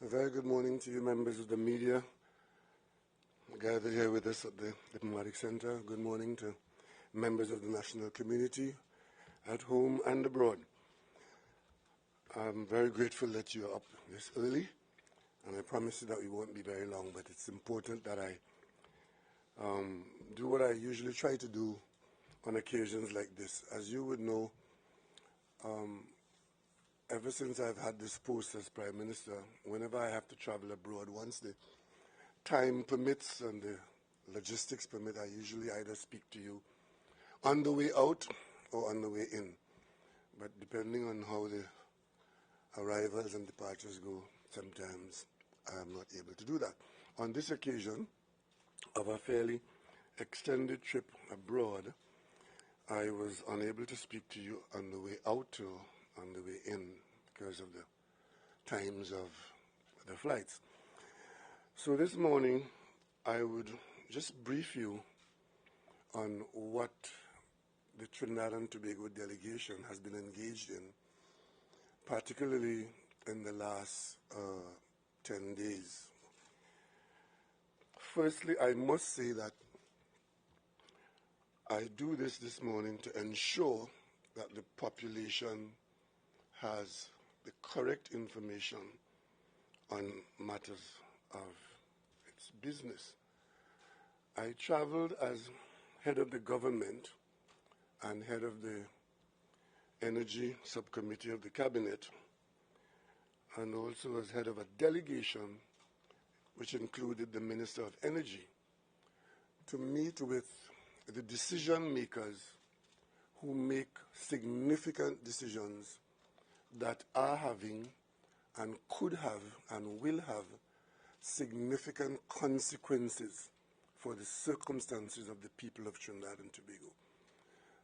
A very good morning to you, members of the media gathered here with us at the Diplomatic Center. Good morning to members of the national community at home and abroad. I'm very grateful that you're up this early, and I promise you that we won't be very long, but it's important that I do what I usually try to do on occasions like this. As you would know, ever since I've had this post as Prime Minister, whenever I have to travel abroad, once the time permits and the logistics permit, I usually either speak to you on the way out or on the way in. But depending on how the arrivals and departures go, sometimes I am not able to do that. On this occasion of a fairly extended trip abroad, I was unable to speak to you on the way out or on the way in because of the times of the flights. So this morning, I would just brief you on what the Trinidad and Tobago delegation has been engaged in, particularly in the last 10 days. Firstly, I must say that I do this morning to ensure that the population has the correct information on matters of its business. I traveled as head of the government and head of the energy subcommittee of the cabinet, and also as head of a delegation which included the Minister of Energy, to meet with the decision makers who make significant decisions that are having and could have and will have significant consequences for the circumstances of the people of Trinidad and Tobago.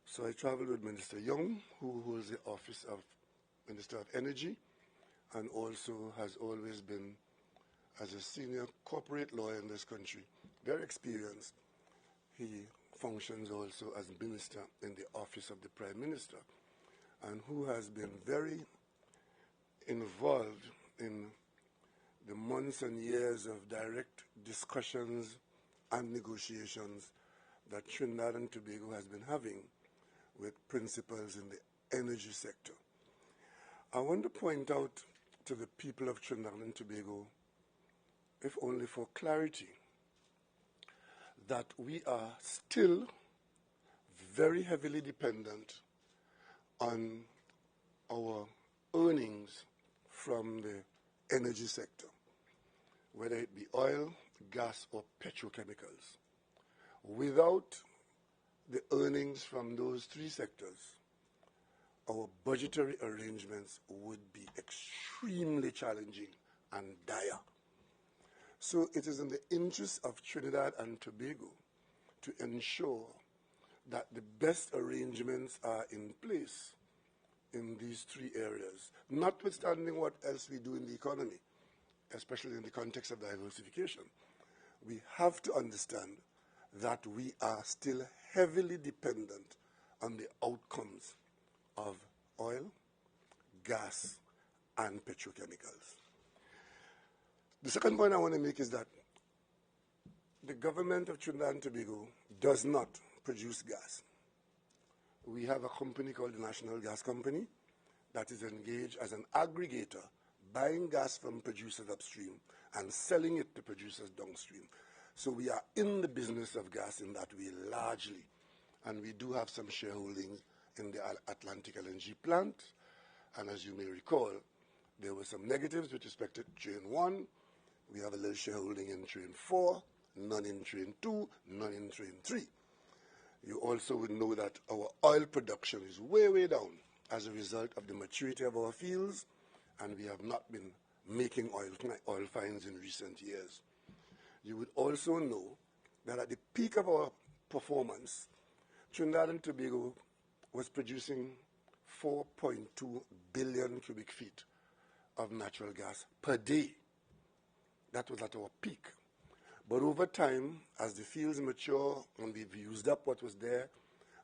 So I traveled with Minister Young, who holds the office of Minister of Energy and also has always been, as a senior corporate lawyer in this country, very experienced. He functions also as minister in the office of the Prime Minister, and who has been very involved in the months and years of direct discussions and negotiations that Trinidad and Tobago has been having with principals in the energy sector. I want to point out to the people of Trinidad and Tobago, if only for clarity, that we are still very heavily dependent on our earnings from the energy sector, whether it be oil, gas, or petrochemicals. Without the earnings from those three sectors, our budgetary arrangements would be extremely challenging and dire. So it is in the interest of Trinidad and Tobago to ensure that the best arrangements are in place in these three areas, notwithstanding what else we do in the economy, especially in the context of diversification. We have to understand that we are still heavily dependent on the outcomes of oil, gas, and petrochemicals. The second point I want to make is that the government of Trinidad and Tobago does not produce gas. We have a company called the National Gas Company that is engaged as an aggregator, buying gas from producers upstream and selling it to producers downstream. So we are in the business of gas in that way largely, and we do have some shareholding in the Atlantic LNG plant. And as you may recall, there were some negatives with respect to Train 1. We have a little shareholding in Train 4, none in Train 2, none in Train 3. You also would know that our oil production is way, way down as a result of the maturity of our fields, and we have not been making oil finds in recent years. You would also know that at the peak of our performance, Trinidad and Tobago was producing 4.2 billion cubic feet of natural gas per day. That was at our peak. But over time, as the fields mature and we've used up what was there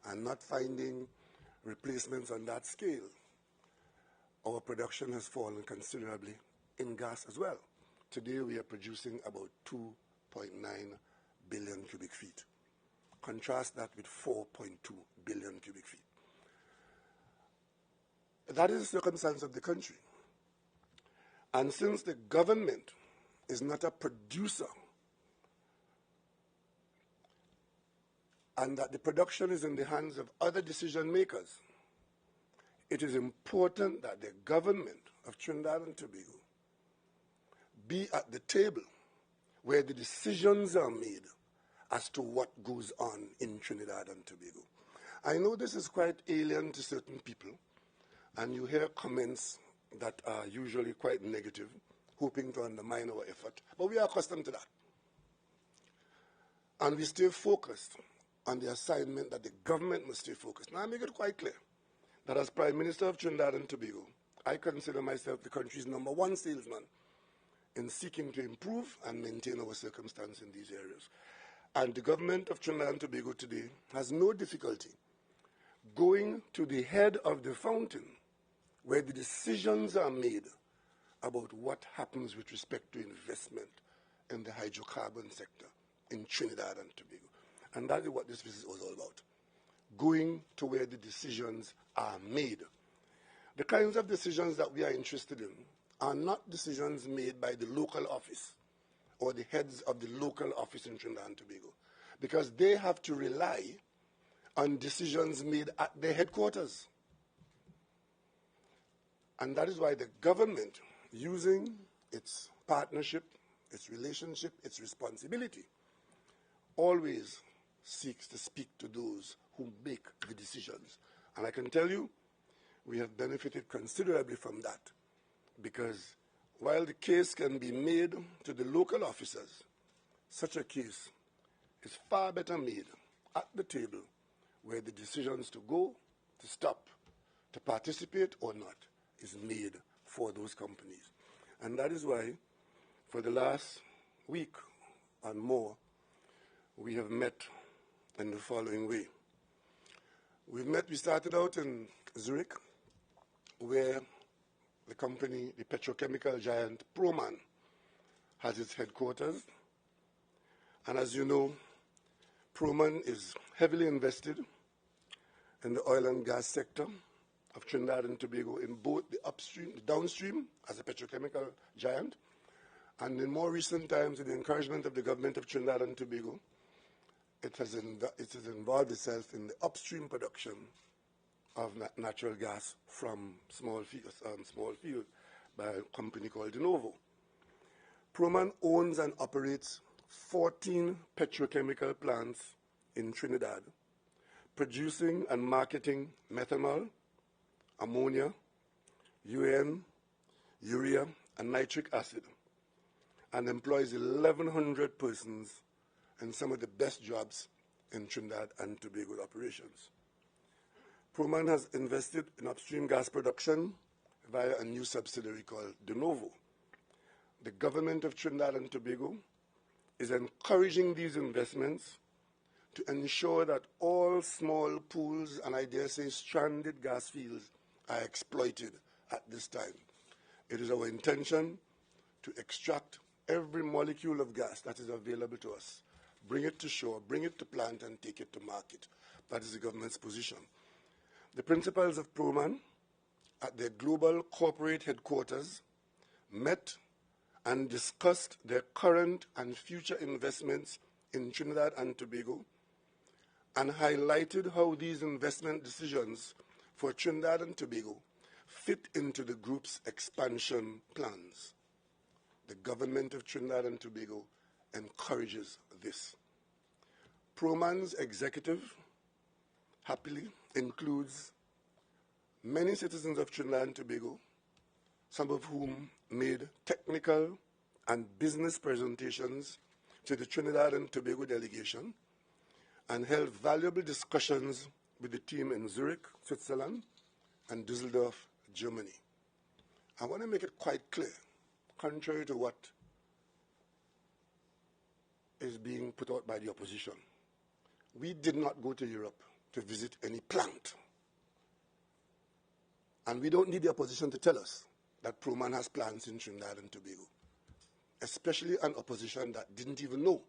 and not finding replacements on that scale, our production has fallen considerably in gas as well. Today we are producing about 2.9 billion cubic feet. Contrast that with 4.2 billion cubic feet. That is the circumstance of the country. And since the government is not a producer, and that the production is in the hands of other decision makers, it is important that the government of Trinidad and Tobago be at the table where the decisions are made as to what goes on in Trinidad and Tobago. I know this is quite alien to certain people, and you hear comments that are usually quite negative, hoping to undermine our effort, but we are accustomed to that. And we stay focused on the assignment that the government must stay focused. Now, I make it quite clear that as Prime Minister of Trinidad and Tobago, I consider myself the country's #1 salesman in seeking to improve and maintain our circumstance in these areas. And the government of Trinidad and Tobago today has no difficulty going to the head of the fountain where the decisions are made about what happens with respect to investment in the hydrocarbon sector in Trinidad and Tobago. And that is what this visit was all about, going to where the decisions are made. The kinds of decisions that we are interested in are not decisions made by the local office or the heads of the local office in Trinidad and Tobago, because they have to rely on decisions made at their headquarters. And that is why the government, using its partnership, its relationship, its responsibility, always seeks to speak to those who make the decisions. And I can tell you, we have benefited considerably from that, because while the case can be made to the local officers, such a case is far better made at the table where the decisions to go, to stop, to participate or not is made for those companies. And that is why for the last week and more, we have met in the following way. We started out in Zurich, where the company, the petrochemical giant Proman, has its headquarters. And as you know, Proman is heavily invested in the oil and gas sector of Trinidad and Tobago, in both the upstream, the downstream, as a petrochemical giant, and in more recent times, with the encouragement of the government of Trinidad and Tobago, it has involved itself in the upstream production of natural gas from small fields by a company called De Novo. Proman owns and operates 14 petrochemical plants in Trinidad, producing and marketing methanol, ammonia, UAN, urea, and nitric acid, and employs 1,100 persons in some of the best jobs in Trinidad and Tobago operations. Proman has invested in upstream gas production via a new subsidiary called De Novo. The government of Trinidad and Tobago is encouraging these investments to ensure that all small pools and, I dare say, stranded gas fields are exploited at this time. It is our intention to extract every molecule of gas that is available to us, bring it to shore, bring it to plant, and take it to market. That is the government's position. The principals of Proman at their global corporate headquarters met and discussed their current and future investments in Trinidad and Tobago, and highlighted how these investment decisions for Trinidad and Tobago fit into the group's expansion plans. The government of Trinidad and Tobago encourages this. Proman's executive happily includes many citizens of Trinidad and Tobago, some of whom made technical and business presentations to the Trinidad and Tobago delegation and held valuable discussions with the team in Zurich, Switzerland, and Düsseldorf, Germany. I want to make it quite clear, contrary to what is being put out by the opposition, we did not go to Europe to visit any plant. And we don't need the opposition to tell us that Proman has plants in Trinidad and Tobago. especially an opposition that didn't even know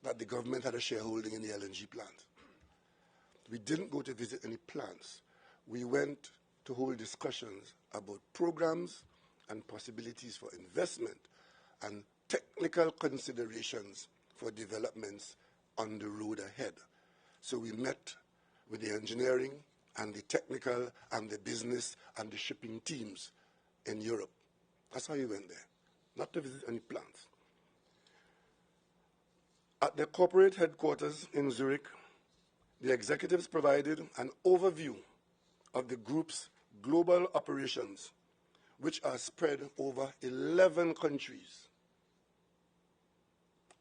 that the government had a shareholding in the LNG plant. We didn't go to visit any plants. We went to hold discussions about programs and possibilities for investment and technical considerations for developments on the road ahead. So we met with the engineering and the technical and the business and the shipping teams in Europe. That's how we went there, not to visit any plants. At the corporate headquarters in Zurich, the executives provided an overview of the group's global operations, which are spread over 11 countries.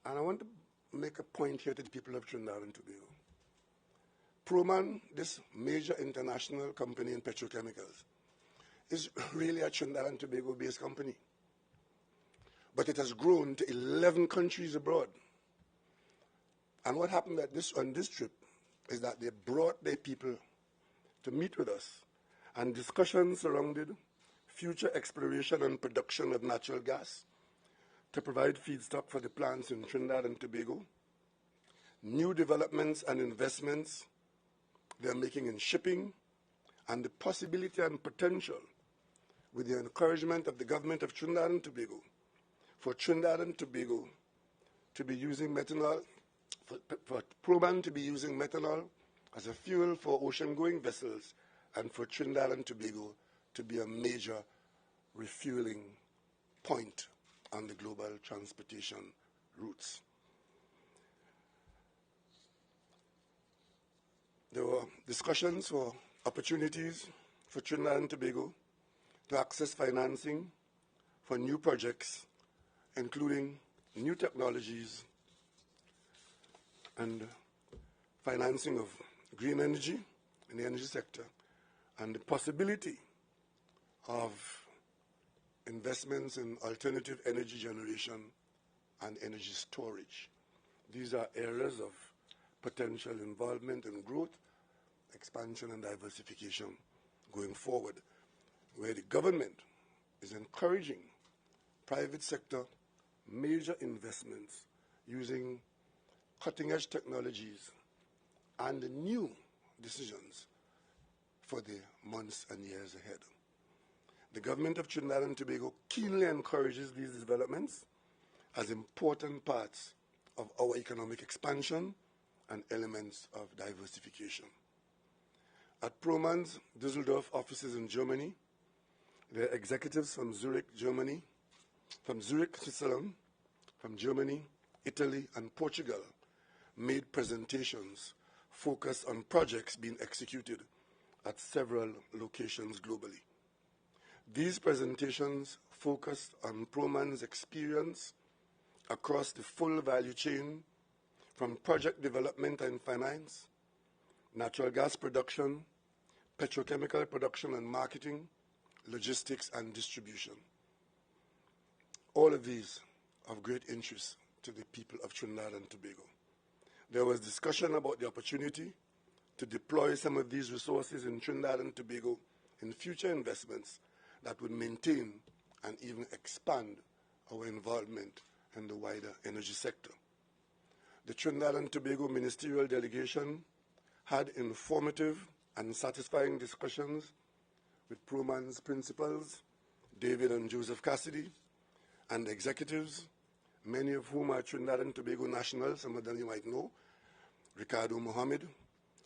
And I want to make a point here to the people of Trinidad and Tobago. Proman, this major international company in petrochemicals, is really a Trinidad and Tobago-based company. But it has grown to 11 countries abroad. And what happened on this trip is that they brought their people to meet with us, and discussions surrounded future exploration and production of natural gas to provide feedstock for the plants in Trinidad and Tobago, new developments and investments they're making in shipping, and the possibility and potential, with the encouragement of the government of Trinidad and Tobago, for Trinidad and Tobago to be using methanol, for Proman to be using methanol as a fuel for ocean-going vessels, and for Trinidad and Tobago to be a major refueling point on the global transportation routes. There were discussions for opportunities for Trinidad and Tobago to access financing for new projects, including new technologies and financing of green energy in the energy sector, and the possibility of investments in alternative energy generation and energy storage. These are areas of potential involvement and growth, expansion and diversification going forward, where the government is encouraging private sector major investments using cutting-edge technologies and new decisions for the months and years ahead. The government of Trinidad and Tobago keenly encourages these developments as important parts of our economic expansion and elements of diversification. At Proman's Düsseldorf offices in Germany, their executives from Zurich, Switzerland, from Germany, Italy, and Portugal made presentations focused on projects being executed at several locations globally. These presentations focused on Proman's experience across the full value chain, from project development and finance, natural gas production, petrochemical production and marketing, logistics and distribution. All of these of great interest to the people of Trinidad and Tobago. There was discussion about the opportunity to deploy some of these resources in Trinidad and Tobago in future investments that would maintain and even expand our involvement in the wider energy sector. The Trinidad and Tobago ministerial delegation had informative and satisfying discussions with Proman's principals, David and Joseph Cassidy, and executives, many of whom are Trinidad and Tobago nationals, some of them you might know, Ricardo Mohammed,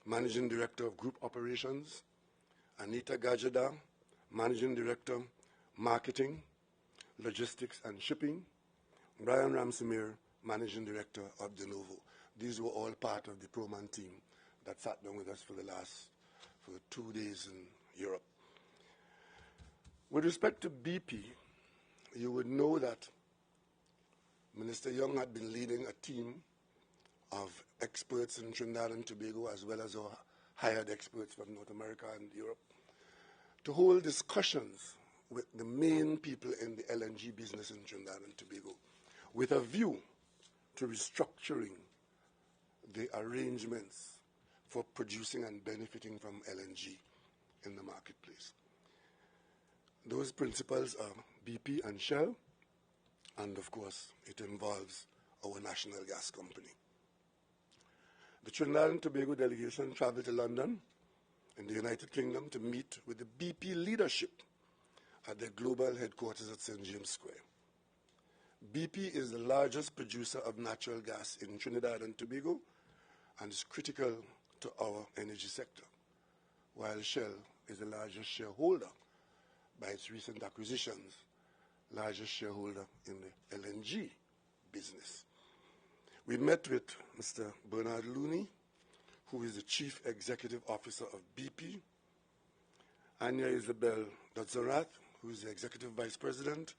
Managing Director of Group Operations, Anita Gajada, Managing Director, Marketing, Logistics and Shipping, Brian Ramsamir, Managing Director of De Novo. These were all part of the Proman team that sat down with us for 2 days in Europe. With respect to BP, you would know that Minister Young had been leading a team of experts in Trinidad and Tobago, as well as our hired experts from North America and Europe, to hold discussions with the main people in the LNG business in Trinidad and Tobago, with a view to restructuring the arrangements for producing and benefiting from LNG in the marketplace. Those principals are BP and Shell, and of course, it involves our national gas company. The Trinidad and Tobago delegation traveled to London in the United Kingdom to meet with the BP leadership at their global headquarters at St. James Square. BP is the largest producer of natural gas in Trinidad and Tobago and is critical to our energy sector, while Shell is the largest shareholder by its recent acquisitions, largest shareholder in the LNG business. We met with Mr. Bernard Looney, who is the Chief Executive Officer of BP, Anya Isabel Dodzorath, who is the Executive Vice President,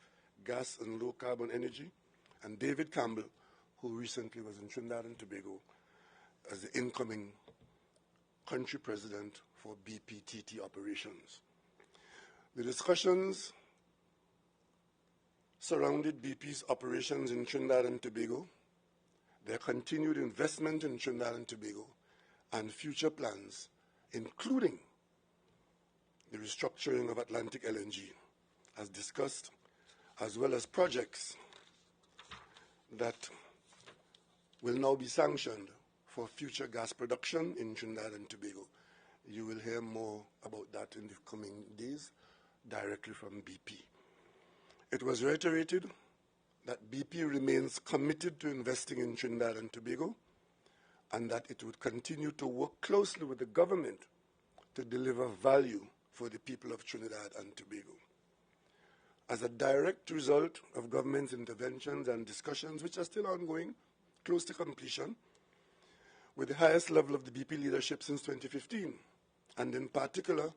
Gas and Low Carbon Energy, and David Campbell, who recently was in Trinidad and Tobago as the incoming country president for BPTT operations. The discussions surrounded BP's operations in Trinidad and Tobago, their continued investment in Trinidad and Tobago, and future plans, including the restructuring of Atlantic LNG, as discussed, as well as projects that will now be sanctioned for future gas production in Trinidad and Tobago. You will hear more about that in the coming days directly from BP. It was reiterated that BP remains committed to investing in Trinidad and Tobago and that it would continue to work closely with the government to deliver value for the people of Trinidad and Tobago. As a direct result of government's interventions and discussions, which are still ongoing, close to completion, with the highest level of the BP leadership since 2015, and in particular,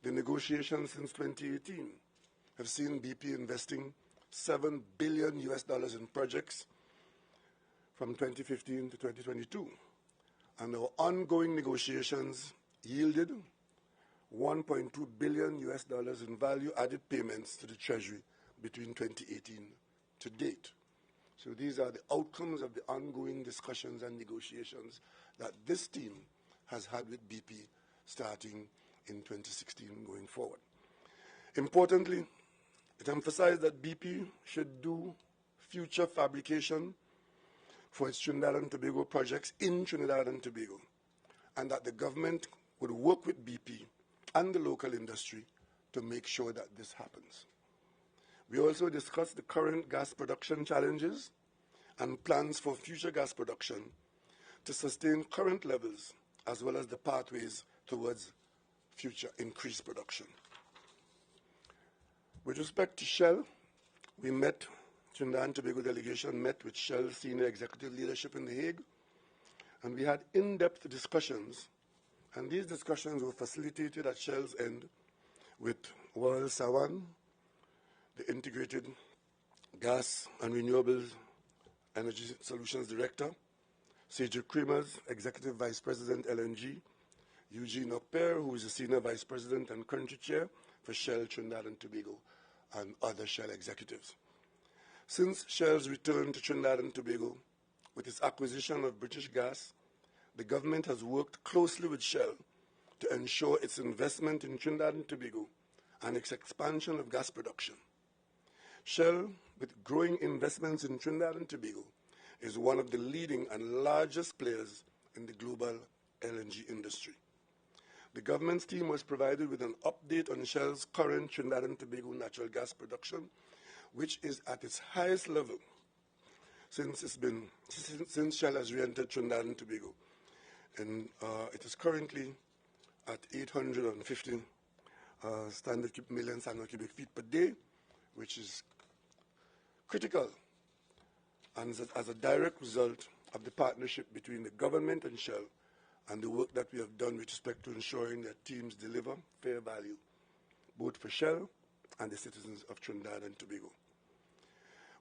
the negotiations since 2018, have seen BP investing $7 billion in projects from 2015 to 2022. And our ongoing negotiations yielded $1.2 billion in value-added payments to the Treasury between 2018 to date. So these are the outcomes of the ongoing discussions and negotiations that this team has had with BP starting in 2016 going forward. Importantly, it emphasized that BP should do future fabrication for its Trinidad and Tobago projects in Trinidad and Tobago, and that the government would work with BP and the local industry to make sure that this happens. We also discussed the current gas production challenges and plans for future gas production to sustain current levels, as well as the pathways towards future increased production. With respect to Shell, we met, Trinidad and Tobago delegation met with Shell senior executive leadership in The Hague, and we had in-depth discussions, and these discussions were facilitated at Shell's end with Wael Sawan, the Integrated Gas and Renewables Energy Solutions Director, Cedric Kremers, Executive Vice President LNG, Eugene Oper, who is the Senior Vice President and Country Chair for Shell Trinidad and Tobago, and other Shell executives. Since Shell's return to Trinidad and Tobago with its acquisition of British Gas, the government has worked closely with Shell to ensure its investment in Trinidad and Tobago and its expansion of gas production. Shell, with growing investments in Trinidad and Tobago, is one of the leading and largest players in the global LNG industry. The government's team was provided with an update on Shell's current Trinidad and Tobago natural gas production, which is at its highest level since Shell has re-entered Trinidad and Tobago. And it is currently at 850 million standard cubic feet per day, which is critical and as a direct result of the partnership between the government and Shell and the work that we have done with respect to ensuring that teams deliver fair value, both for Shell and the citizens of Trinidad and Tobago.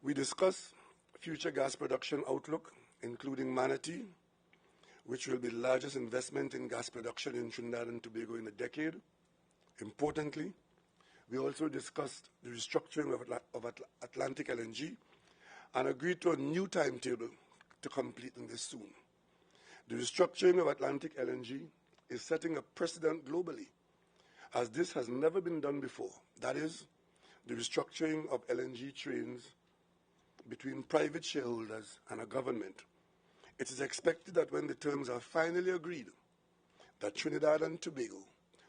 We discussed future gas production outlook, including Manatee, which will be the largest investment in gas production in Trinidad and Tobago in a decade. Importantly, we also discussed the restructuring of Atlantic LNG and agreed to a new timetable to complete this soon. The restructuring of Atlantic LNG is setting a precedent globally, as this has never been done before. That is, the restructuring of LNG trains between private shareholders and a government, it is expected that when the terms are finally agreed, that Trinidad and Tobago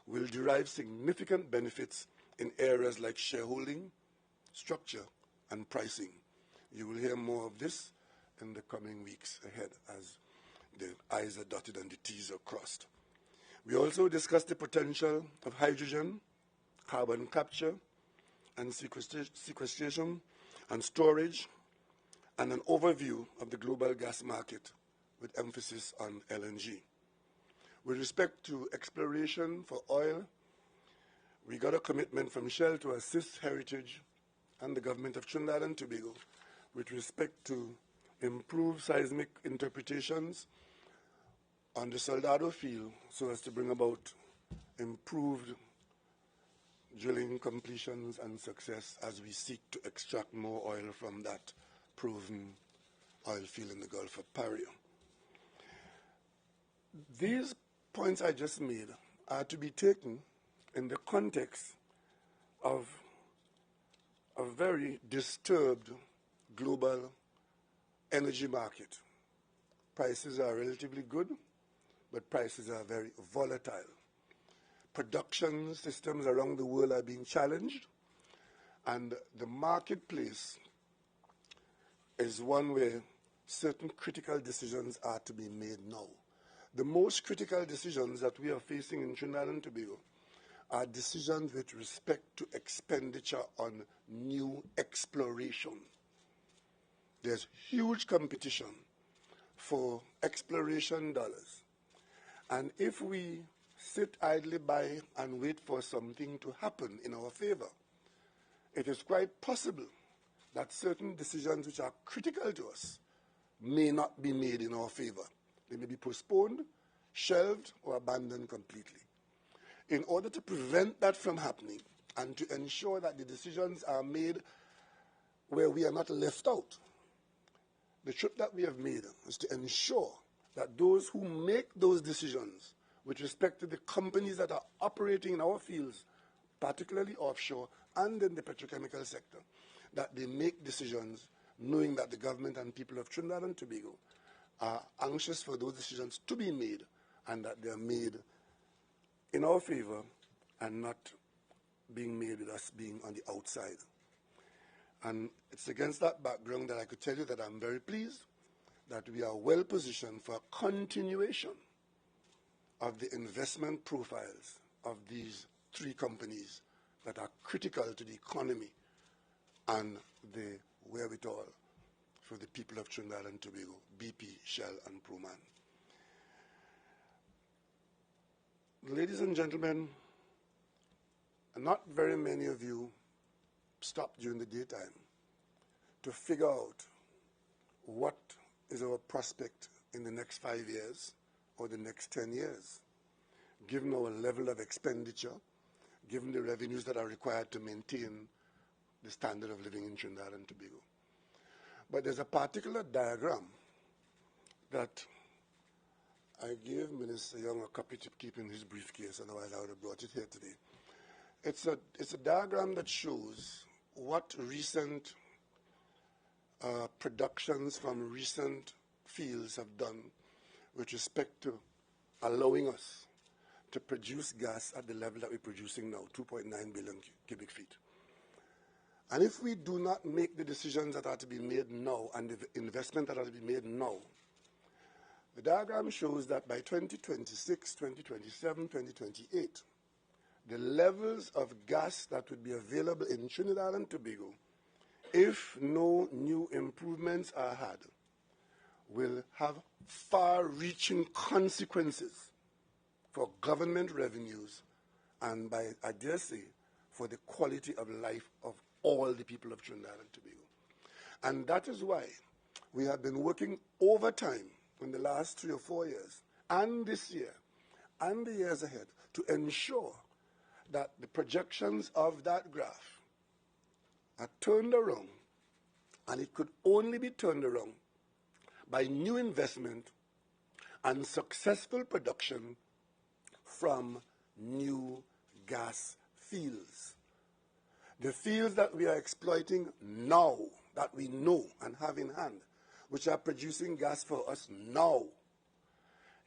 will derive significant benefits in areas like shareholding, structure, and pricing. You will hear more of this in the coming weeks ahead as the I's are dotted and the T's are crossed. We also discussed the potential of hydrogen, carbon capture, and sequestration and storage, and an overview of the global gas market with emphasis on LNG. With respect to exploration for oil, we got a commitment from Shell to assist Heritage and the government of Trinidad and Tobago with respect to improved seismic interpretations on the Soldado field so as to bring about improved drilling completions and success as we seek to extract more oil from that proven oil field in the Gulf of Paria. These points I just made are to be taken in the context of a very disturbed global energy market. Prices are relatively good, but prices are very volatile. Production systems around the world are being challenged, and the marketplace is one where certain critical decisions are to be made now. The most critical decisions that we are facing in Trinidad and Tobago are decisions with respect to expenditure on new exploration. There's huge competition for exploration dollars. And if we sit idly by and wait for something to happen in our favor, it is quite possible that certain decisions which are critical to us may not be made in our favor. They may be postponed, shelved, or abandoned completely. In order to prevent that from happening and to ensure that the decisions are made where we are not left out, the trip that we have made is to ensure that those who make those decisions with respect to the companies that are operating in our fields, particularly offshore and in the petrochemical sector, that they make decisions knowing that the government and people of Trinidad and Tobago are anxious for those decisions to be made and that they are made in our favor and not being made with us being on the outside. And it's against that background that I could tell you that I'm very pleased that we are well positioned for a continuation of the investment profiles of these three companies that are critical to the economy and the wherewithal for the people of Trinidad and Tobago, BP, Shell, and Proman. Ladies and gentlemen, not very many of you stopped during the daytime to figure out what is our prospect in the next 5 years or the next 10 years, given our level of expenditure, given the revenues that are required to maintain the standard of living in Trinidad and Tobago. But there's a particular diagram that I gave Minister Young a copy to keep in his briefcase, otherwise I would have brought it here today. It's a diagram that shows what recent productions from recent fields have done with respect to allowing us to produce gas at the level that we're producing now, 2.9 billion cubic feet. And if we do not make the decisions that are to be made now and the investment that are to be made now, the diagram shows that by 2026, 2027, 2028, the levels of gas that would be available in Trinidad and Tobago, if no new improvements are had, will have far-reaching consequences for government revenues and, by, I dare say, for the quality of life of all the people of Trinidad and Tobago. And that is why we have been working overtime in the last 3 or 4 years, and this year, and the years ahead, to ensure that the projections of that graph are turned around, and it could only be turned around by new investment and successful production from new gas fields. The fields that we are exploiting now that we know and have in hand, which are producing gas for us now,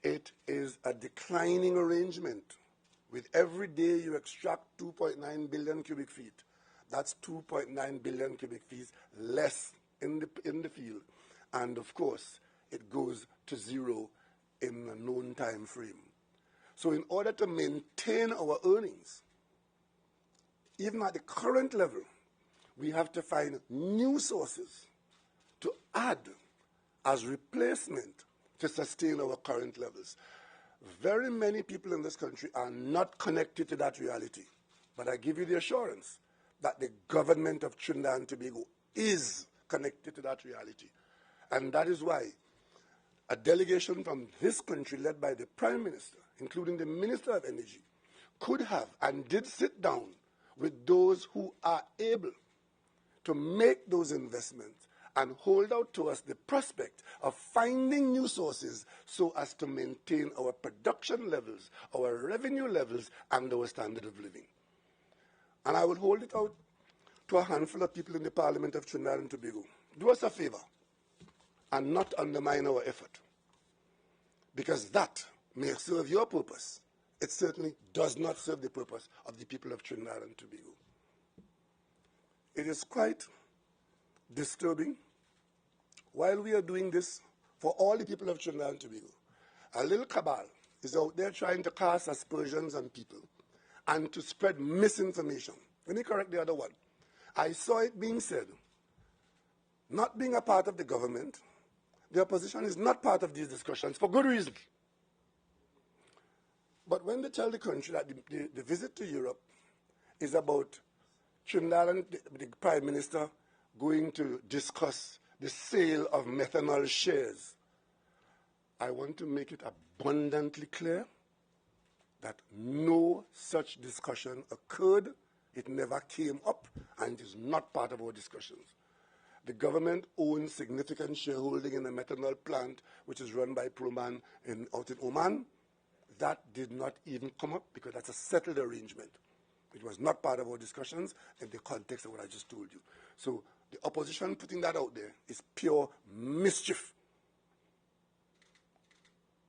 it is a declining arrangement. With every day you extract 2.9 billion cubic feet, that's 2.9 billion cubic feet less in the field. And of course, it goes to zero in a known time frame. So in order to maintain our earnings, even at the current level, we have to find new sources to add as replacement to sustain our current levels. Very many people in this country are not connected to that reality. But I give you the assurance that the government of Trinidad and Tobago is connected to that reality. And that is why a delegation from this country led by the Prime Minister, including the Minister of Energy, could have and did sit down with those who are able to make those investments and hold out to us the prospect of finding new sources so as to maintain our production levels, our revenue levels, and our standard of living. And I will hold it out to a handful of people in the Parliament of Trinidad and Tobago. Do us a favor and not undermine our effort, because that may serve your purpose. It certainly does not serve the purpose of the people of Trinidad and Tobago. It is quite disturbing. While we are doing this for all the people of Trinidad and Tobago, a little cabal is out there trying to cast aspersions on people and to spread misinformation. Let me correct the other one. I saw it being said, not being a part of the government, the opposition is not part of these discussions for good reason. But when they tell the country that the visit to Europe is about Trinidad and the Prime Minister going to discuss the sale of methanol shares, I want to make it abundantly clear that no such discussion occurred, it never came up, and it is not part of our discussions. The government owns significant shareholding in a methanol plant which is run by Proman out in Oman. That did not even come up because that's a settled arrangement. It was not part of our discussions in the context of what I just told you. So the opposition putting that out there is pure mischief.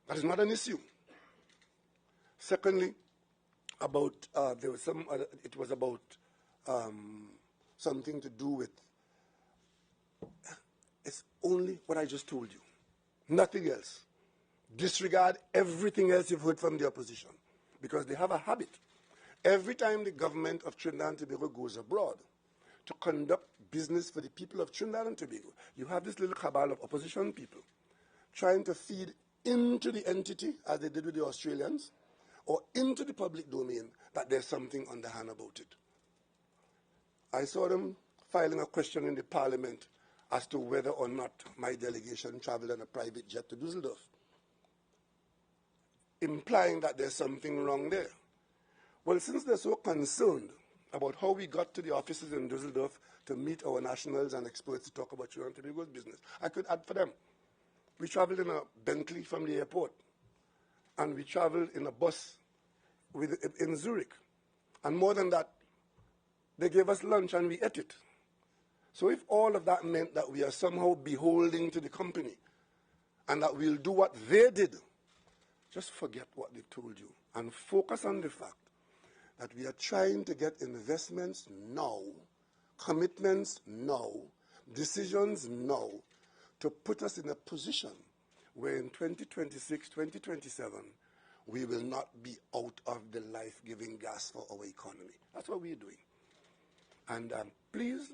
That is not an issue. Secondly, there was some other, it was about something to do with, it's only what I just told you, nothing else. Disregard everything else you've heard from the opposition, because they have a habit. Every time the government of Trinidad and Tobago goes abroad to conduct business for the people of Trinidad and Tobago, you have this little cabal of opposition people trying to feed into the entity, as they did with the Australians, or into the public domain, that there's something underhand about it. I saw them filing a question in the Parliament as to whether or not my delegation traveled on a private jet to Dusseldorf, implying that there's something wrong there. Well, since they're so concerned about how we got to the offices in Dusseldorf to meet our nationals and experts to talk about Trinidad and Tobago's business, I could add for them. We traveled in a Bentley from the airport, and we traveled in a bus in Zurich. And more than that, they gave us lunch and we ate it. So if all of that meant that we are somehow beholding to the company and that we'll do what they did, just forget what they told you and focus on the fact that we are trying to get investments now, commitments now, decisions now, to put us in a position where in 2026, 2027, we will not be out of the life-giving gas for our economy. That's what we're doing. And I'm pleased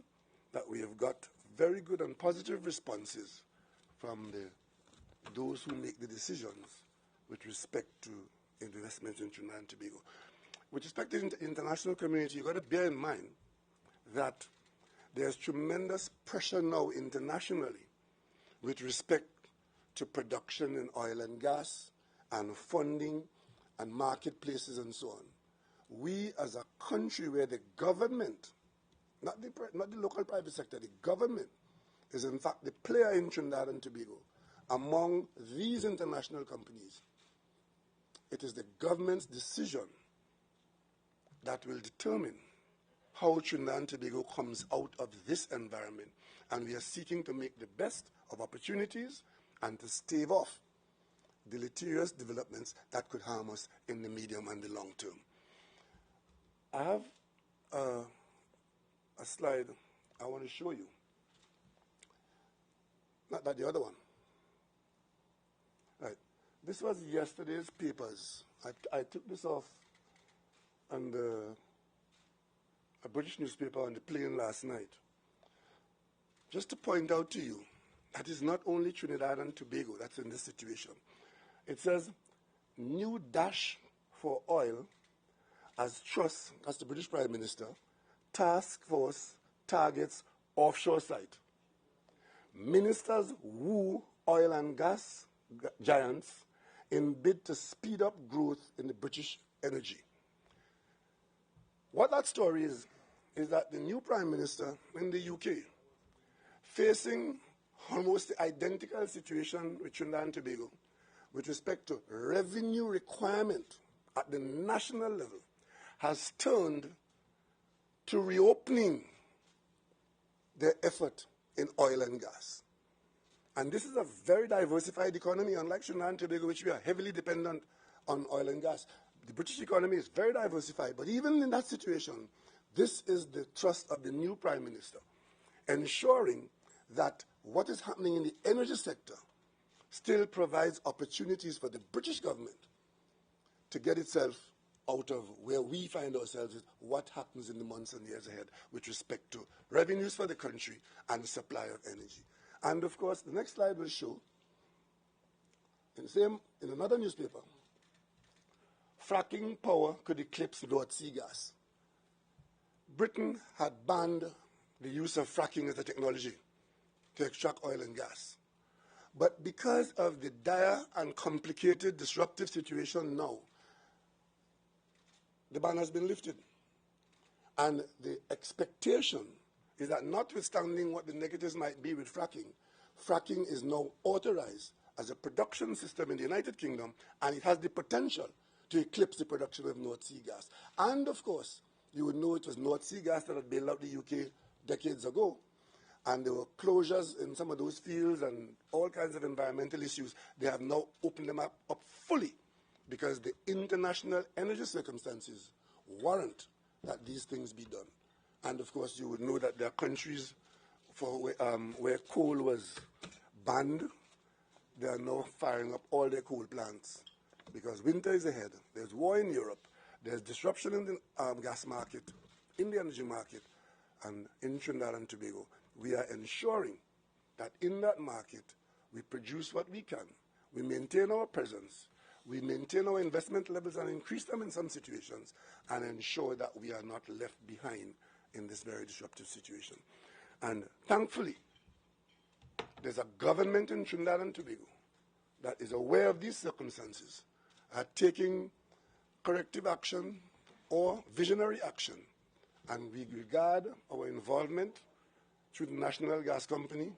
that we have got very good and positive responses from those who make the decisions with respect to investments in Trinidad and Tobago. With respect to the international community, you've got to bear in mind that there's tremendous pressure now internationally with respect to production in oil and gas and funding and marketplaces and so on. We as a country where the government, not the local private sector, the government is in fact the player in Trinidad and Tobago among these international companies, it is the government's decision that will determine how Trinidad and Tobago comes out of this environment. And we are seeking to make the best of opportunities and to stave off deleterious developments that could harm us in the medium and the long term. I have a slide I want to show you. Not that, the other one. Right. This was yesterday's papers. I took this off on a British newspaper on the plane last night. Just to point out to you that it's not only Trinidad and Tobago that's in this situation. It says, new dash for oil as Truss, that's the British Prime Minister, task force targets offshore site. Ministers woo oil and gas giants in bid to speed up growth in the British energy. What that story is that the new Prime Minister in the UK, facing almost the identical situation with Trinidad and Tobago with respect to revenue requirement at the national level, has turned to reopening their effort in oil and gas. And this is a very diversified economy, unlike Trinidad and Tobago, which we are heavily dependent on oil and gas. The British economy is very diversified, but even in that situation, this is the thrust of the new Prime Minister, ensuring that what is happening in the energy sector still provides opportunities for the British government to get itself out of where we find ourselves, is what happens in the months and years ahead with respect to revenues for the country and supply of energy. And of course, the next slide will show, in another newspaper, fracking power could eclipse North Sea gas. Britain had banned the use of fracking as a technology to extract oil and gas. But because of the dire and complicated disruptive situation now, the ban has been lifted. And the expectation is that notwithstanding what the negatives might be with fracking, fracking is now authorized as a production system in the United Kingdom, and it has the potential to eclipse the production of North Sea gas. And of course, you would know it was North Sea gas that had bailed out the UK decades ago. And there were closures in some of those fields and all kinds of environmental issues. They have now opened them up fully because the international energy circumstances warrant that these things be done. And of course, you would know that there are countries where coal was banned. They are now firing up all their coal plants because winter is ahead. There's war in Europe. There's disruption in the gas market, in the energy market, and in Trinidad and Tobago. We are ensuring that in that market, we produce what we can. We maintain our presence. We maintain our investment levels and increase them in some situations and ensure that we are not left behind in this very disruptive situation. And thankfully, there's a government in Trinidad and Tobago that is aware of these circumstances, are taking corrective action or visionary action. And we regard our involvement through the National Gas Company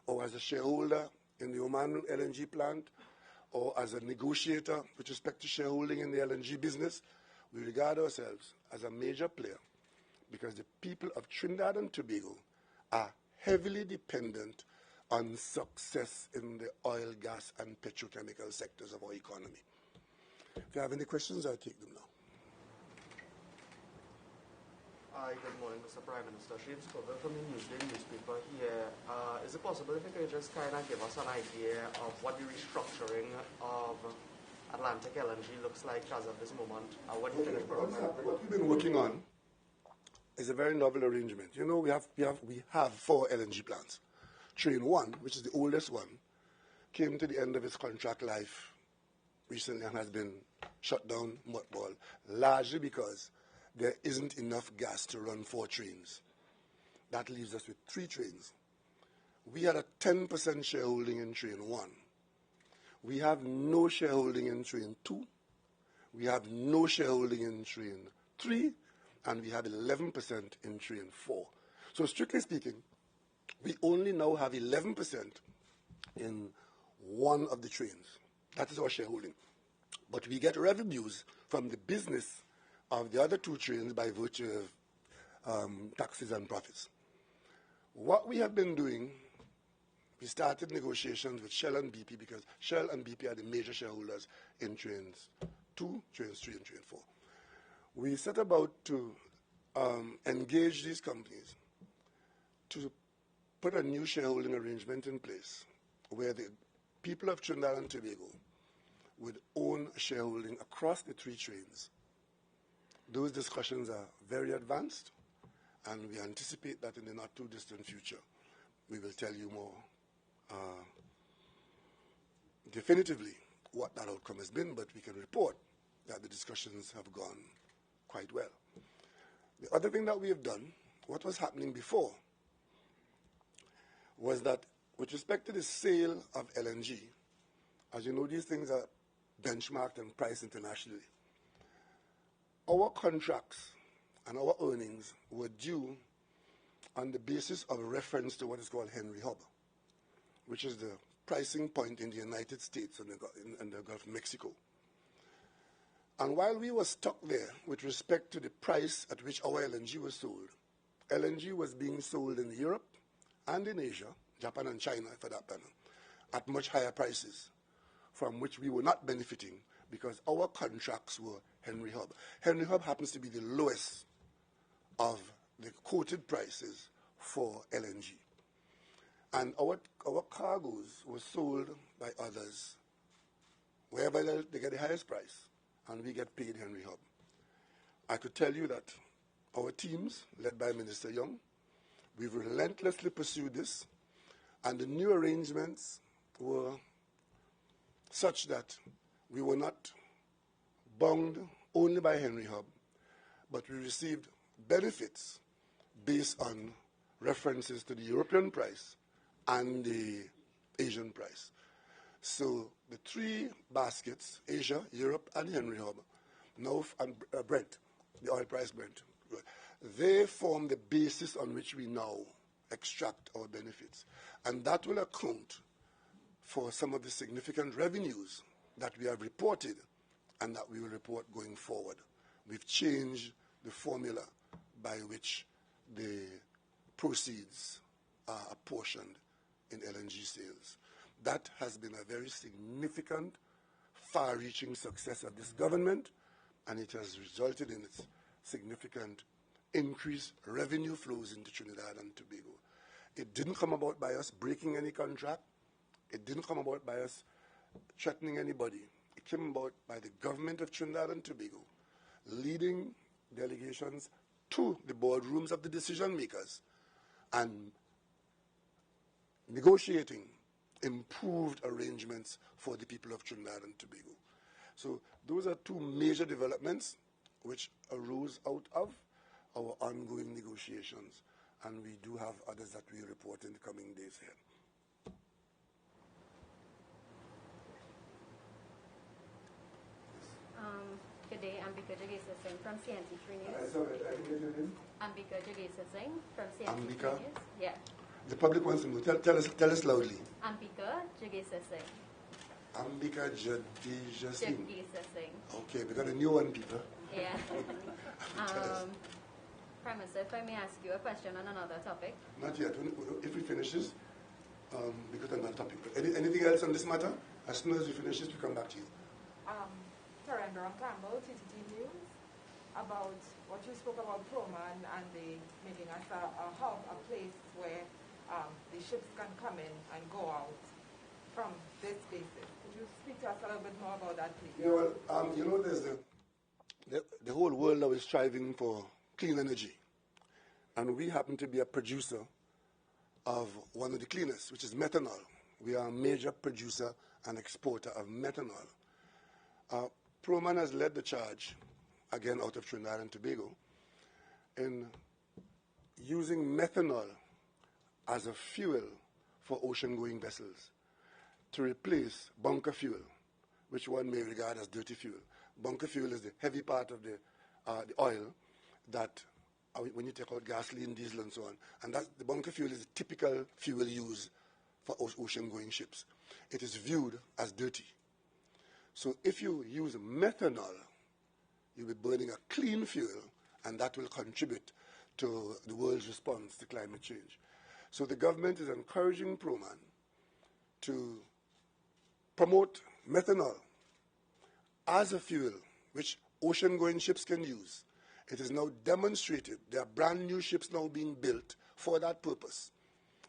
or as a shareholder in the Oman LNG plant or as a negotiator with respect to shareholding in the LNG business. We regard ourselves as a major player because the people of Trinidad and Tobago are heavily dependent on success in the oil, gas, and petrochemical sectors of our economy. If you have any questions, I'll take them now. Hi, good morning, Mr. Prime Minister. James Cover from the Newsday newspaper here. Is it possible if you could just kind of give us an idea of what the restructuring of Atlantic LNG looks like as of this moment? What do you think? What we've been working on is a very novel arrangement. You know, we have 4 LNG plants. Train 1, which is the oldest one, came to the end of its contract life recently and has been shut down, mothballed, largely because there isn't enough gas to run 4 trains. That leaves us with 3 trains. We had a 10% shareholding in Train 1. We have no shareholding in Train 2. We have no shareholding in Train 3. And we have 11% in Train 4. So strictly speaking, we only now have 11% in one of the trains. That is our shareholding. But we get revenues from the business of the other 2 trains by virtue taxes and profits. What we have been doing, we started negotiations with Shell and BP because Shell and BP are the major shareholders in Trains 2, Trains 3, and Train 4. We set about to engage these companies to put a new shareholding arrangement in place where the people of Trinidad and Tobago would own shareholding across the 3 trains. Those discussions are very advanced, and we anticipate that in the not too distant future, we will tell you more definitively what that outcome has been, but we can report that the discussions have gone quite well. The other thing that we have done, what was happening before, was that with respect to the sale of LNG, as you know, these things are benchmarked and priced internationally. Our contracts and our earnings were due on the basis of a reference to what is called Henry Hub, which is the pricing point in the United States and the Gulf of Mexico. And while we were stuck there with respect to the price at which our LNG was sold, LNG was being sold in Europe and in Asia, Japan and China for that matter, at much higher prices, from which we were not benefiting because our contracts were Henry Hub. Henry Hub happens to be the lowest of the quoted prices for LNG. And our cargoes were sold by others wherever they get the highest price, and we get paid Henry Hub. I could tell you that our teams, led by Minister Young, we've relentlessly pursued this, and the new arrangements were such that we were not bound only by Henry Hub, but we received benefits based on references to the European price and the Asian price. So the 3 baskets, Asia, Europe, and Henry Hub, now and Brent, the oil price Brent, they form the basis on which we now extract our benefits. And that will account for some of the significant revenues that we have reported and that we will report going forward. We've changed the formula by which the proceeds are apportioned in LNG sales. That has been a very significant, far-reaching success of this government, and it has resulted in its significant increased revenue flows into Trinidad and Tobago. It didn't come about by us breaking any contract. It didn't come about by us threatening anybody. It came about by the government of Trinidad and Tobago leading delegations to the boardrooms of the decision makers and negotiating improved arrangements for the people of Trinidad and Tobago. So those are 2 major developments which arose out of our ongoing negotiations, and we do have others that we report in the coming days here. Good day, Ambika Jagesa Singh from CNC3 News. Sorry, I didn't get your name. Ambika Jagesa Singh from CNC3 Ambika? News. Yeah. The public wants to know. Tell us loudly. Ambika Jagesa Singh. Ambika Jagesa Singh. Jagesa Singh. Okay, we got a new one, people. Yeah. Prime Minister, if I may ask you a question on another topic. Not yet. If we finish this, because another topic. But anything else on this matter? As soon as we finish this, we come back to you. Surrender Campbell, TTT News, about what you spoke about Proman and the making us a hub, a place where the ships can come in and go out from this basis. Could you speak to us a little bit more about that, please? Yeah, well, there's the whole world now is striving for clean energy. And we happen to be a producer of one of the cleanest, which is methanol. We are a major producer and exporter of methanol. Proman has led the charge, again out of Trinidad and Tobago, in using methanol as a fuel for ocean-going vessels to replace bunker fuel, which one may regard as dirty fuel. Bunker fuel is the heavy part of the oil that, when you take out gasoline, diesel, and so on, and the bunker fuel is the typical fuel used for ocean-going ships. It is viewed as dirty. So if you use methanol, you'll be burning a clean fuel, and that will contribute to the world's response to climate change. So the government is encouraging Proman to promote methanol as a fuel which ocean-going ships can use. It is now demonstrated. There are brand new ships now being built for that purpose,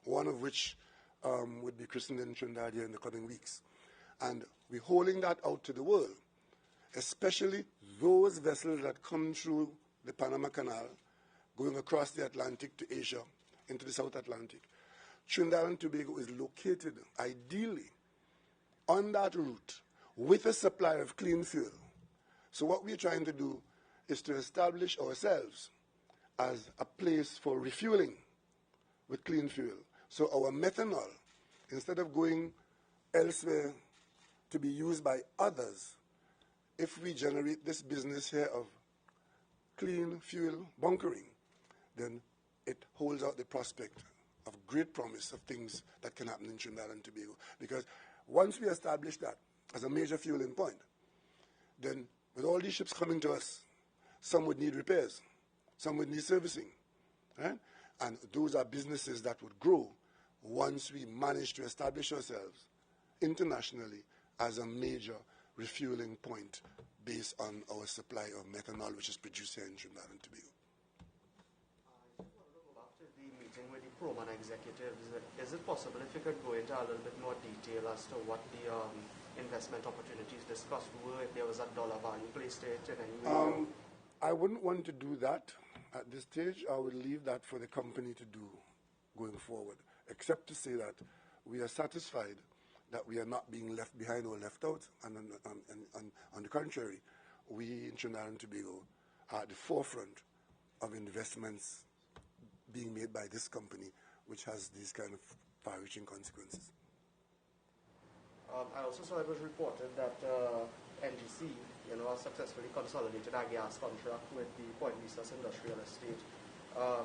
one of which would be christened in Trinidad here in the coming weeks. And we're holding that out to the world, especially those vessels that come through the Panama Canal, going across the Atlantic to Asia, into the South Atlantic. Trinidad and Tobago is located, ideally, on that route with a supply of clean fuel. So what we're trying to do is to establish ourselves as a place for refueling with clean fuel. So our methanol, instead of going elsewhere to be used by others, if we generate this business here of clean fuel bunkering, then it holds out the prospect of great promise of things that can happen in Trinidad and Tobago. Because once we establish that as a major fueling point, then with all these ships coming to us, some would need repairs, some would need servicing, right? And those are businesses that would grow once we manage to establish ourselves internationally as a major refueling point based on our supply of methanol, which is produced here in Trinidad and Tobago. I just wanted to go back to the meeting with the Proman executives. Is it possible if you could go into a little bit more detail as to what the investment opportunities discussed were, if there was a dollar value placed it in any way? I wouldn't want to do that at this stage. I would leave that for the company to do going forward, except to say that we are satisfied that we are not being left behind or left out. And on the contrary, we in Trinidad and Tobago are at the forefront of investments being made by this company, which has these kind of far-reaching consequences. I also saw it was reported that NGC, has successfully consolidated a gas contract with the Point Lisas Industrial Estate.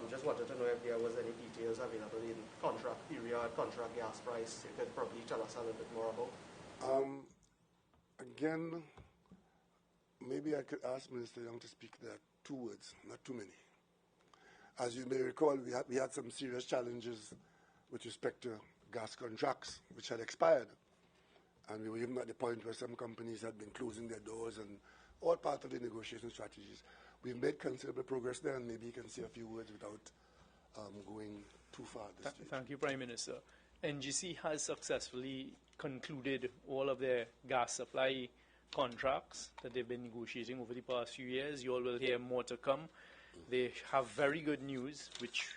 Just wanted to know if there was any details available in contract period, contract gas price. You could probably tell us a little bit more about. Again, maybe I could ask Minister Young to speak there. 2 words, not too many. As you may recall, we had some serious challenges with respect to gas contracts, which had expired. And we were even at the point where some companies had been closing their doors and all part of the negotiation strategies. We've made considerable progress there, and maybe you can say a few words without going too far at this stage. Thank you, Prime Minister. NGC has successfully concluded all of their gas supply contracts that they've been negotiating over the past few years. You all will hear more to come. They have very good news, which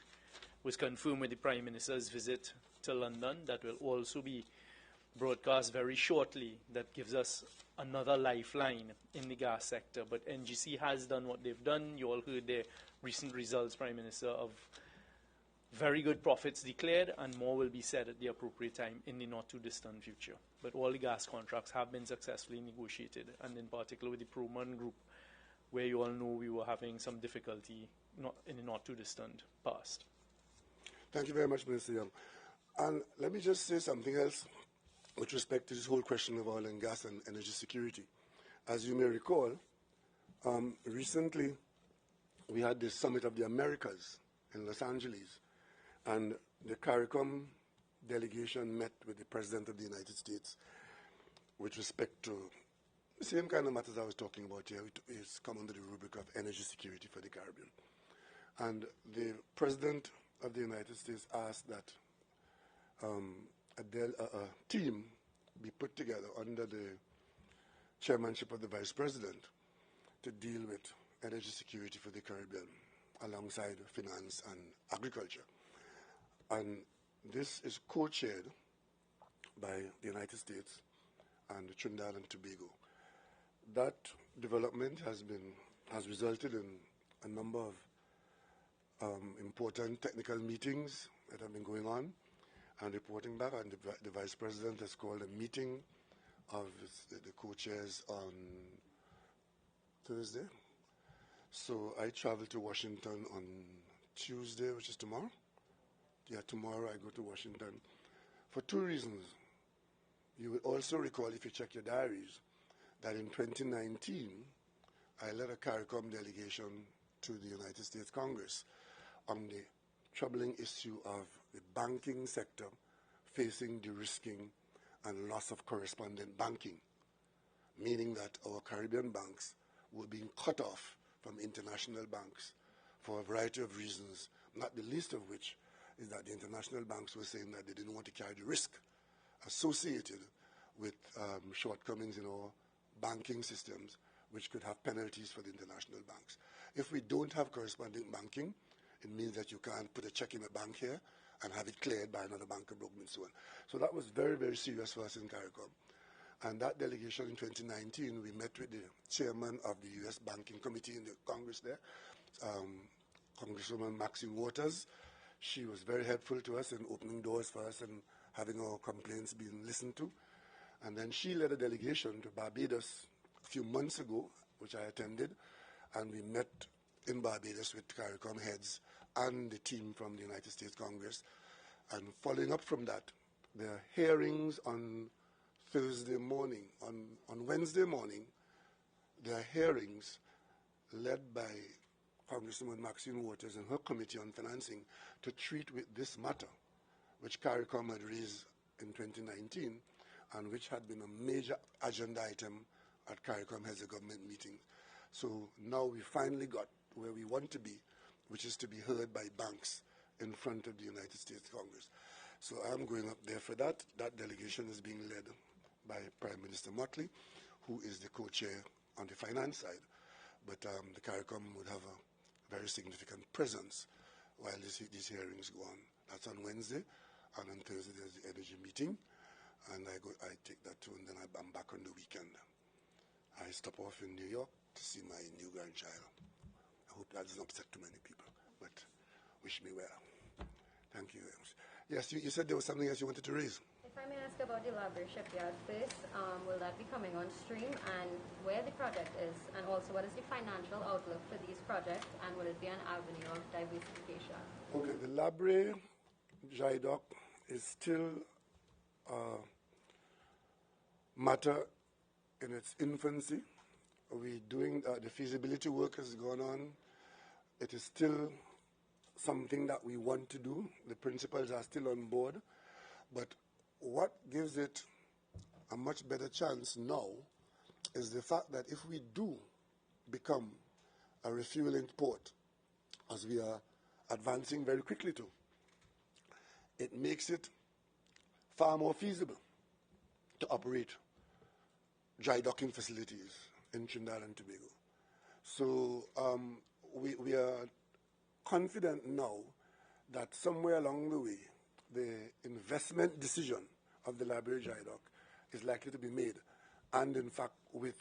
was confirmed with the Prime Minister's visit to London, that will also be broadcast very shortly, that gives us another lifeline in the gas sector. But NGC has done what they've done. You all heard their recent results, Prime Minister, of very good profits declared, and more will be said at the appropriate time in the not-too-distant future. But all the gas contracts have been successfully negotiated, and in particular with the Proman Group, where you all know we were having some difficulty in the not-too-distant past. Thank you very much, Minister Young. And let me just say something else with respect to this whole question of oil and gas and energy security. As you may recall, recently we had the Summit of the Americas in Los Angeles, and the CARICOM delegation met with the President of the United States with respect to the same kind of matters I was talking about here. It's come under the rubric of energy security for the Caribbean. And the President of the United States asked that a team be put together under the chairmanship of the Vice President to deal with energy security for the Caribbean alongside finance and agriculture. And this is co-chaired by the United States and Trinidad and Tobago. That development has resulted in a number of important technical meetings that have been going on and reporting back, and the Vice President has called a meeting of the co-chairs on Thursday. So I travel to Washington on Tuesday, which is tomorrow. Yeah, tomorrow I go to Washington for 2 reasons. You will also recall, if you check your diaries, that in 2019, I led a CARICOM delegation to the United States Congress, on the troubling issue of the banking sector facing de-risking and loss of correspondent banking, meaning that our Caribbean banks were being cut off from international banks for a variety of reasons, not the least of which is that the international banks were saying that they didn't want to carry the risk associated with shortcomings in our banking systems, which could have penalties for the international banks. If we don't have correspondent banking, it means that you can't put a check in a bank here and have it cleared by another bank abroad and so on. So that was very, very serious for us in CARICOM. And that delegation in 2019, we met with the chairman of the U.S. Banking Committee in the Congress there, Congresswoman Maxine Waters. She was very helpful to us in opening doors for us and having our complaints being listened to. And then she led a delegation to Barbados a few months ago, which I attended, and we met in Barbados with CARICOM heads and the team from the United States Congress. And following up from that, there are hearings on Thursday morning. On Wednesday morning, there are hearings led by Congresswoman Maxine Waters and her Committee on Financing to treat with this matter, which CARICOM had raised in 2019 and which had been a major agenda item at CARICOM Heads of Government meetings. So now we finally got where we want to be, which is to be heard by banks in front of the United States Congress. So I'm going up there for that. That delegation is being led by Prime Minister Motley, who is the co-chair on the finance side. But the CARICOM would have a very significant presence while these hearings go on. That's on Wednesday, and on Thursday there's the energy meeting, and I take that too, and then I'm back on the weekend. I stop off in New York to see my new grandchild. I hope that doesn't upset too many people, but wish me well. Thank you very much. Yes, you said there was something else you wanted to raise. If I may ask about the Labrador shipyard first, will that be coming on stream, and where the project is, and also what is the financial outlook for these projects, and will it be an avenue of diversification? Okay, the Labrador dry dock is still a matter in its infancy. We're doing the feasibility work has gone on. It is still something that we want to do. The principals are still on board, but what gives it a much better chance now is the fact that if we do become a refueling port, as we are advancing very quickly to, it makes it far more feasible to operate dry docking facilities in Trinidad and Tobago. So we are confident now that somewhere along the way, the investment decision of the Labrador dry dock is likely to be made, and in fact with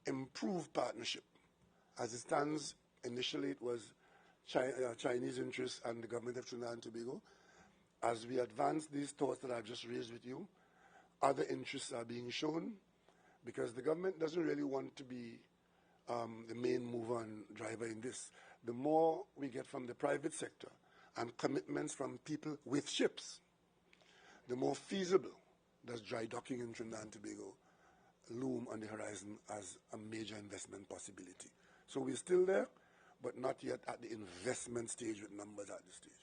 improved partnership. As it stands, initially it was Chinese interests and the government of Trinidad and Tobago. As we advance these thoughts that I've just raised with you, other interests are being shown, because the government doesn't really want to be the main mover and driver in this. The more we get from the private sector and commitments from people with ships, the more feasible does dry docking in Trinidad and Tobago loom on the horizon as a major investment possibility. So we're still there, but not yet at the investment stage with numbers at this stage.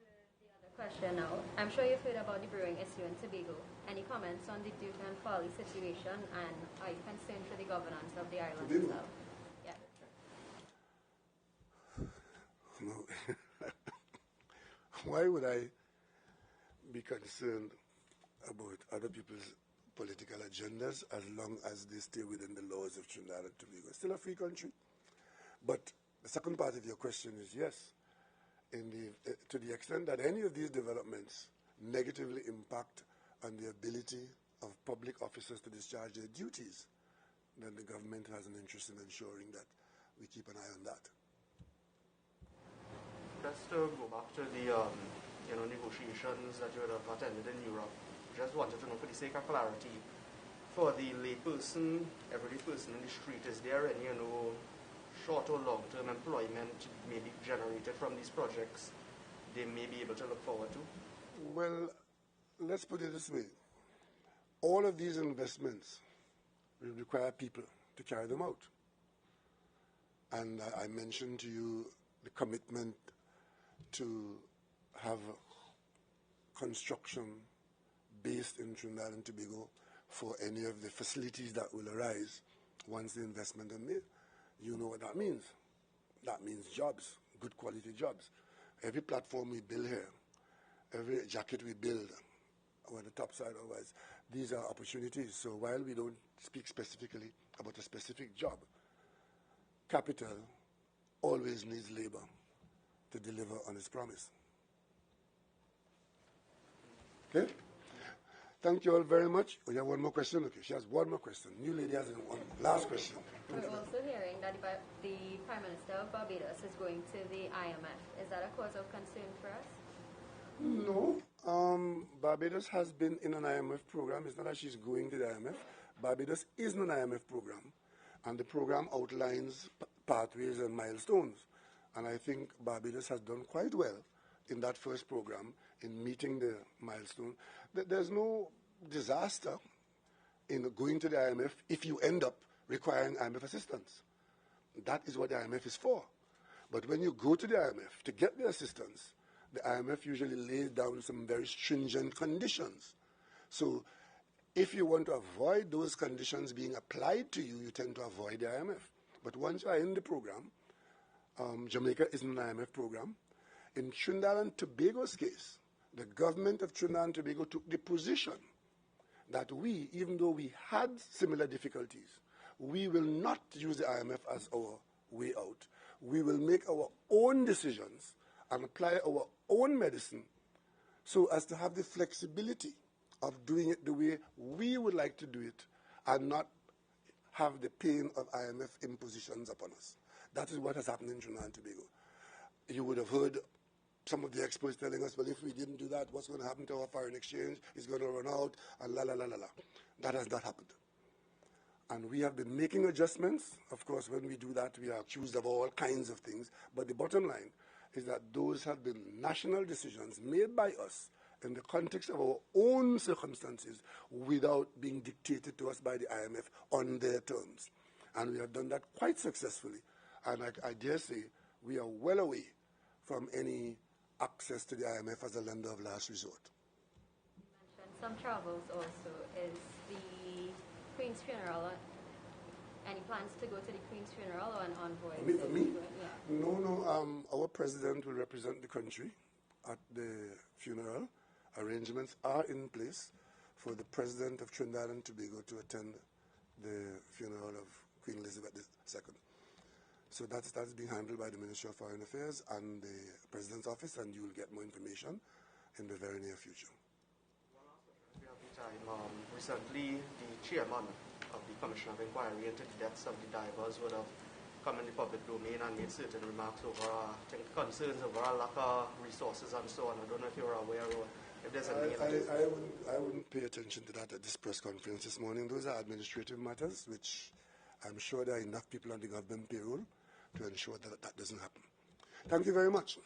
The other question now, I'm sure you've heard about the brewing issue in Tobago. Any comments on the Duke and Folly situation, and are you concerned for the governance of the island itself? Yeah. No. Why would I be concerned about other people's political agendas as long as they stay within the laws of Trinidad and Tobago? It's still a free country. But the second part of your question is yes. To the extent that any of these developments negatively impact on the ability of public officers to discharge their duties, then the government has an interest in ensuring that we keep an eye on that. Just to go back to the negotiations that you would have attended in Europe, just wanted to know, for the sake of clarity, for the lay person, everyday person in the street, is there any short or long-term employment may be generated from these projects they may be able to look forward to? Well, let's put it this way. All of these investments will require people to carry them out. And I mentioned to you the commitment to have construction based in Trinidad and Tobago for any of the facilities that will arise once the investment is made. You know what that means. That means jobs, good quality jobs. Every platform we build here, every jacket we build, on the top side otherwise, these are opportunities. So while we don't speak specifically about a specific job, capital always needs labor to deliver on its promise. Okay? Thank you all very much. Oh, you have one more question? Okay, she has one more question. New lady has one last question. We're also hearing that the Prime Minister of Barbados is going to the IMF. Is that a cause of concern for us? No. Barbados has been in an IMF program. It's not that she's going to the IMF. Barbados is in an IMF program, and the program outlines pathways and milestones. And I think Barbados has done quite well in that first program in meeting the milestone. There's no disaster in going to the IMF if you end up requiring IMF assistance. That is what the IMF is for. But when you go to the IMF to get the assistance, the IMF usually lays down some very stringent conditions. So if you want to avoid those conditions being applied to you, you tend to avoid the IMF. But once you are in the program, Jamaica is in an IMF program. In Trinidad and Tobago's case, the government of Trinidad and Tobago took the position that we, even though we had similar difficulties, we will not use the IMF as our way out. We will make our own decisions and apply our own medicine so as to have the flexibility of doing it the way we would like to do it and not have the pain of IMF impositions upon us. That is what has happened in Trinidad and Tobago. You would have heard some of the experts telling us, well, if we didn't do that, what's going to happen to our foreign exchange? It's going to run out, and la, la, la, la, la. That has not happened. And we have been making adjustments. Of course, when we do that, we are accused of all kinds of things. But the bottom line is that those have been national decisions made by us in the context of our own circumstances without being dictated to us by the IMF on their terms. And we have done that quite successfully. And I dare say we are well away from any access to the IMF as a lender of last resort. You mentioned some travels also. Is the Queen's funeral, any plans to go to the Queen's funeral or an envoy? For me? Yeah. No. Our president will represent the country at the funeral. Arrangements are in place for the president of Trinidad and Tobago to attend the funeral of Queen Elizabeth II. So that's being handled by the Ministry of Foreign Affairs and the President's Office, and you will get more information in the very near future. We have the time. Recently, the chairman of the Commission of Inquiry into the deaths of the divers would have come in the public domain and made certain remarks over, I think, concerns over a lack of resources and so on. I don't know if you're aware or if there's anything. I wouldn't pay attention to that at this press conference this morning. Those are administrative matters, which I'm sure there are enough people on the government payroll to ensure that that doesn't happen. Thank you very much.